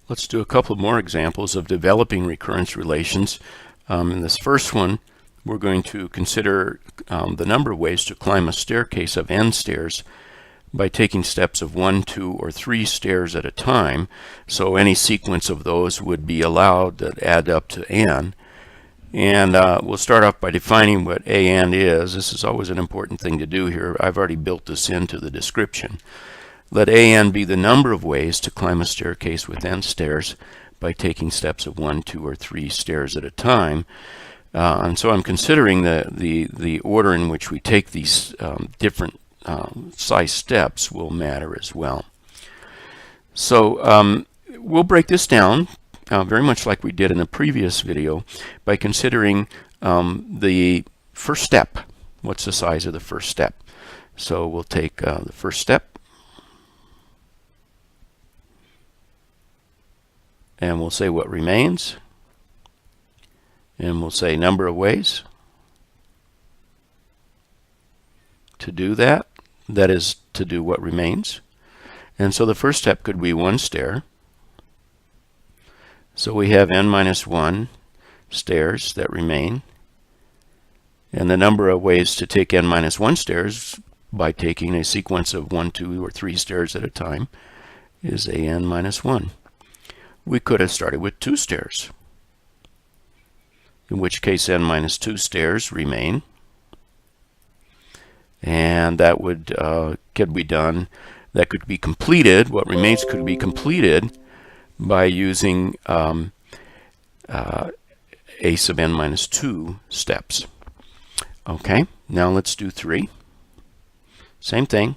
Let's do a couple more examples of developing recurrence relations. In this first one, we're going to consider the number of ways to climb a staircase of n stairs by taking steps of 1, 2, or 3 stairs at a time. So any sequence of those would be allowed that add up to n. And we'll start off by defining what an is. This is always an important thing to do here. I've already built this into the description. Let an be the number of ways to climb a staircase with n stairs by taking steps of 1, 2, or 3 stairs at a time. And so I'm considering the order in which we take these different size steps will matter as well. So we'll break this down very much like we did in the previous video by considering the first step. What's the size of the first step? So we'll take the first step, and we'll say what remains, and we'll say number of ways to do that. That is to do what remains. And so the first step could be 1 stair. So we have n minus 1 stairs that remain. And the number of ways to take n minus 1 stairs by taking a sequence of 1, 2, or 3 stairs at a time is an minus 1. We could have started with 2 stairs, in which case n minus 2 stairs remain. And that would could be done, that could be completed, what remains could be completed by using a sub n minus 2 steps. Okay, now let's do 3. Same thing,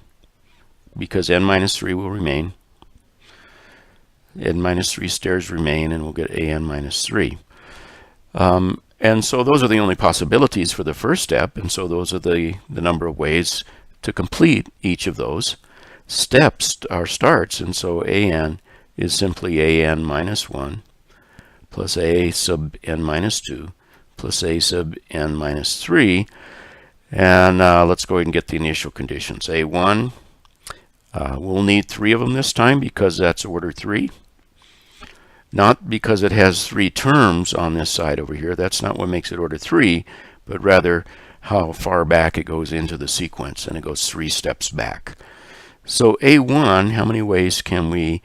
because n minus 3 will remain. N minus 3 stairs remain, and we'll get an minus 3. And so those are the only possibilities for the first step, and so those are the number of ways to complete each of those steps are starts, and so an is simply an minus 1 plus a sub n minus 2 plus a sub n minus 3. And let's go ahead and get the initial conditions. A1, we'll need 3 of them this time because that's order 3. Not because it has 3 terms on this side over here. That's not what makes it order 3, but rather how far back it goes into the sequence, and it goes 3 steps back. So A1, how many ways can we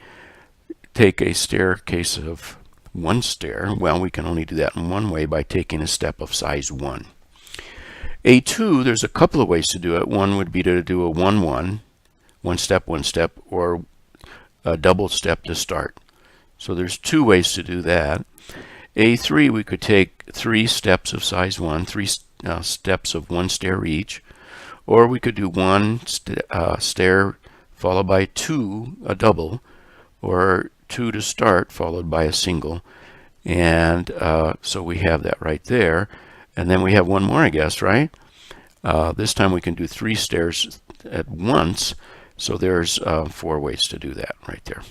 take a staircase of 1 stair? Well, we can only do that in one way, by taking a step of size 1. A2, there's a couple of ways to do it. One would be to do a 1, 1, one step, or a double step to start. So there's 2 ways to do that. A3, we could take 3 steps of size 1, 3 steps of 1 stair each, or we could do 1 stair followed by 2, a double, or 2 to start followed by a single. And so we have that right there. And then we have one more, I guess, right? This time we can do 3 stairs at once. So there's 4 ways to do that right there.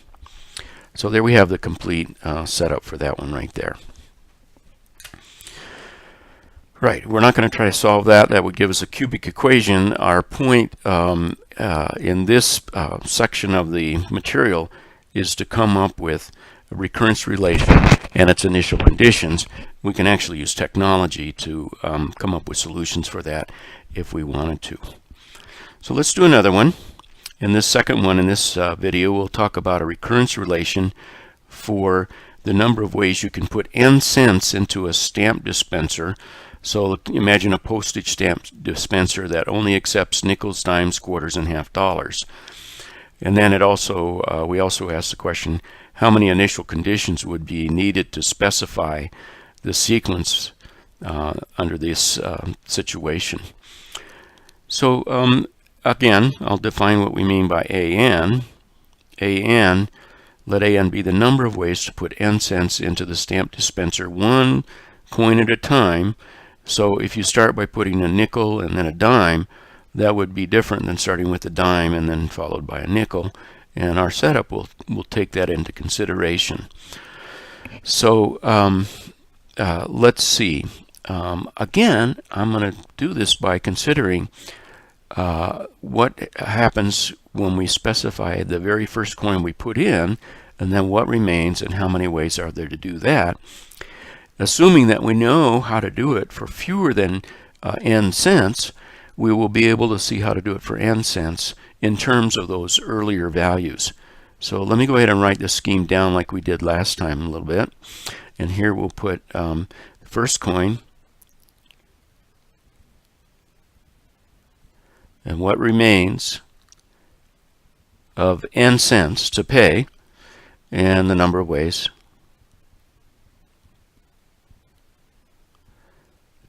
So there we have the complete setup for that one right there. Right, we're not going to try to solve that. That would give us a cubic equation. Our point in this section of the material is to come up with a recurrence relation and its initial conditions. We can actually use technology to come up with solutions for that if we wanted to. So let's do another one. In this second one, in this video, we'll talk about a recurrence relation for the number of ways you can put n cents into a stamp dispenser. So imagine a postage stamp dispenser that only accepts nickels, dimes, quarters, and half dollars. And then it also we also ask the question, how many initial conditions would be needed to specify the sequence under this situation? So again, I'll define what we mean by an. Let an be the number of ways to put n cents into the stamp dispenser, 1 coin at a time. So if you start by putting a nickel and then a dime, that would be different than starting with a dime and then followed by a nickel. And our setup will take that into consideration. So let's see. Again, I'm going to do this by considering what happens when we specify the very first coin we put in and then what remains and how many ways are there to do that. Assuming that we know how to do it for fewer than n cents, we will be able to see how to do it for n cents in terms of those earlier values. So let me go ahead and write this scheme down like we did last time a little bit. And here we'll put the first coin and what remains of n cents to pay and the number of ways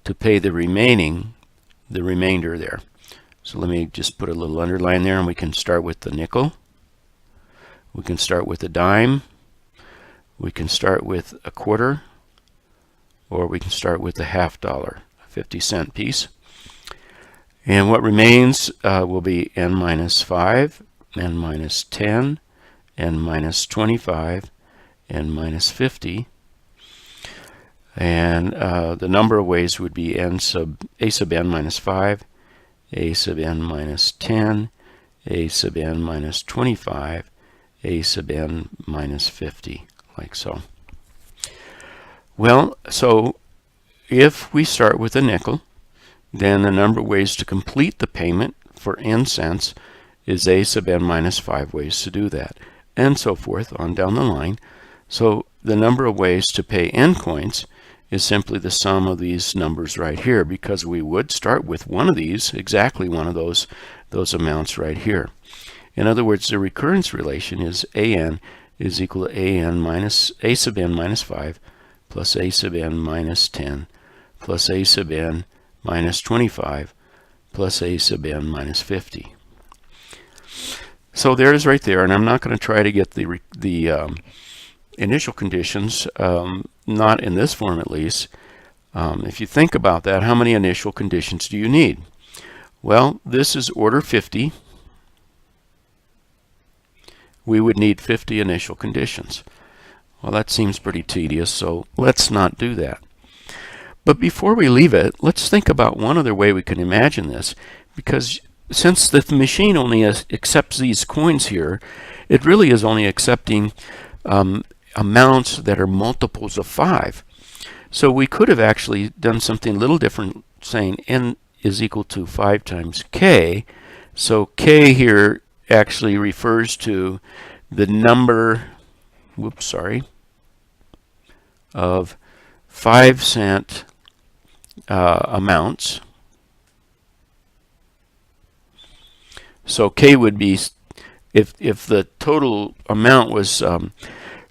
to pay the remainder there. So let me just put a little underline there, and we can start with the nickel. We can start with a dime. We can start with a quarter, or we can start with a $0.50, a 50-cent piece. And what remains will be n minus 5, n minus 10, n minus 25, n minus 50. And the number of ways would be a sub n minus 5, a sub n minus 10, a sub n minus 25, a sub n minus 50, like so. Well, so if we start with a nickel, then the number of ways to complete the payment for n cents is a sub n minus 5 ways to do that, and so forth on down the line. So the number of ways to pay n coins is simply the sum of these numbers right here, because we would start with one of these, exactly one of those amounts right here. In other words, the recurrence relation is an is equal to a sub n minus 5 plus a sub n minus 10 plus a sub n minus 25 plus a sub n minus 50. So there it is right there, and I'm not going to try to get the initial conditions, not in this form at least. If you think about that, how many initial conditions do you need? Well, this is order 50. We would need 50 initial conditions. Well, that seems pretty tedious, so let's not do that. But before we leave it, let's think about one other way we can imagine this, because since the machine only accepts these coins here, it really is only accepting amounts that are multiples of 5. So we could have actually done something a little different, saying n is equal to 5 times k. So k here actually refers to the number, of 5-cent amounts. So k would be, if the total amount was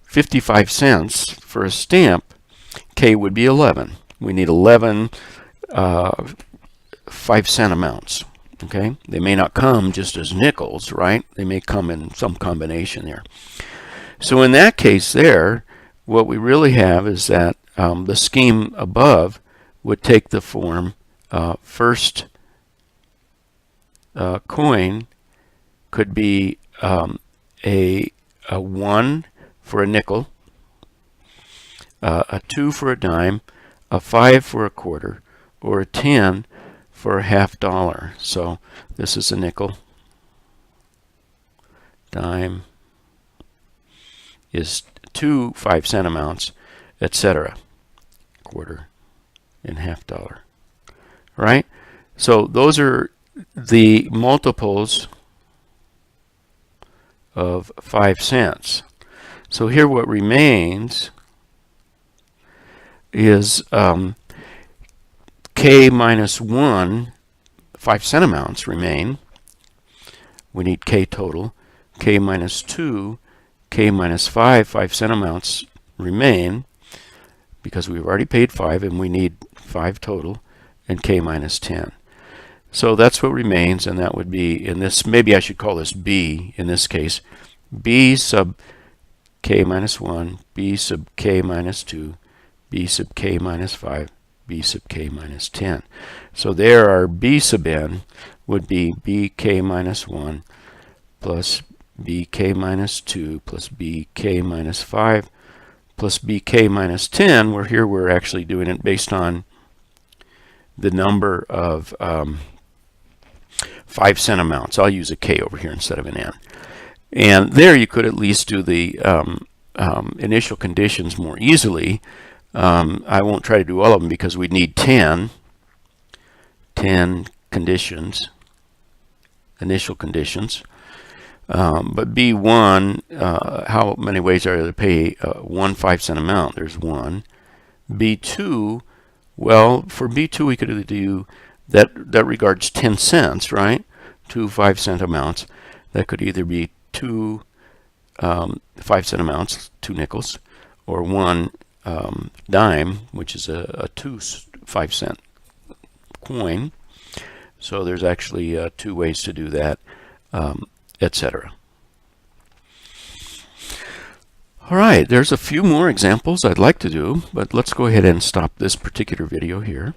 55 cents for a stamp, k would be 11. We need 11 5-cent amounts. Okay, they may not come just as nickels, right? They may come in some combination there. So in that case there, what we really have is that the scheme above would take the form first coin could be a 1 for a nickel, a 2 for a dime, a 5 for a quarter, or a 10 for a $0.50. So this is a nickel. Dime is 2 5-cent amounts, etc. Quarter and $0.50. Right? So those are the multiples of 5 cents. So here what remains is k minus 1, 5-cent amounts remain. We need k total. K minus 2, k minus 5, 5-cent amounts remain, because we've already paid 5 and we need 5 total, and k minus 10. So that's what remains, and that would be, in this, maybe I should call this b in this case, b sub k minus 1, b sub k minus 2, b sub k minus 5, b sub k minus 10. So there our b sub n would be bk minus 1 plus bk minus 2 plus bk minus 5 plus bk minus 10, where here we're actually doing it based on the number of 5-cent amounts. I'll use a k over here instead of an n. And there you could at least do the initial conditions more easily. I won't try to do all of them because we'd need 10 conditions, initial conditions. But B1, how many ways are there to pay 1 5-cent amount? There's one. B2, well, for B2 we could do that regards 10 cents, right? 2 5-cent amounts. That could either be 2 5-cent amounts, 2 nickels, or 1 dime, which is a 2 5-cent coin. So there's actually 2 ways to do that, etc. All right, there's a few more examples I'd like to do, but let's go ahead and stop this particular video here.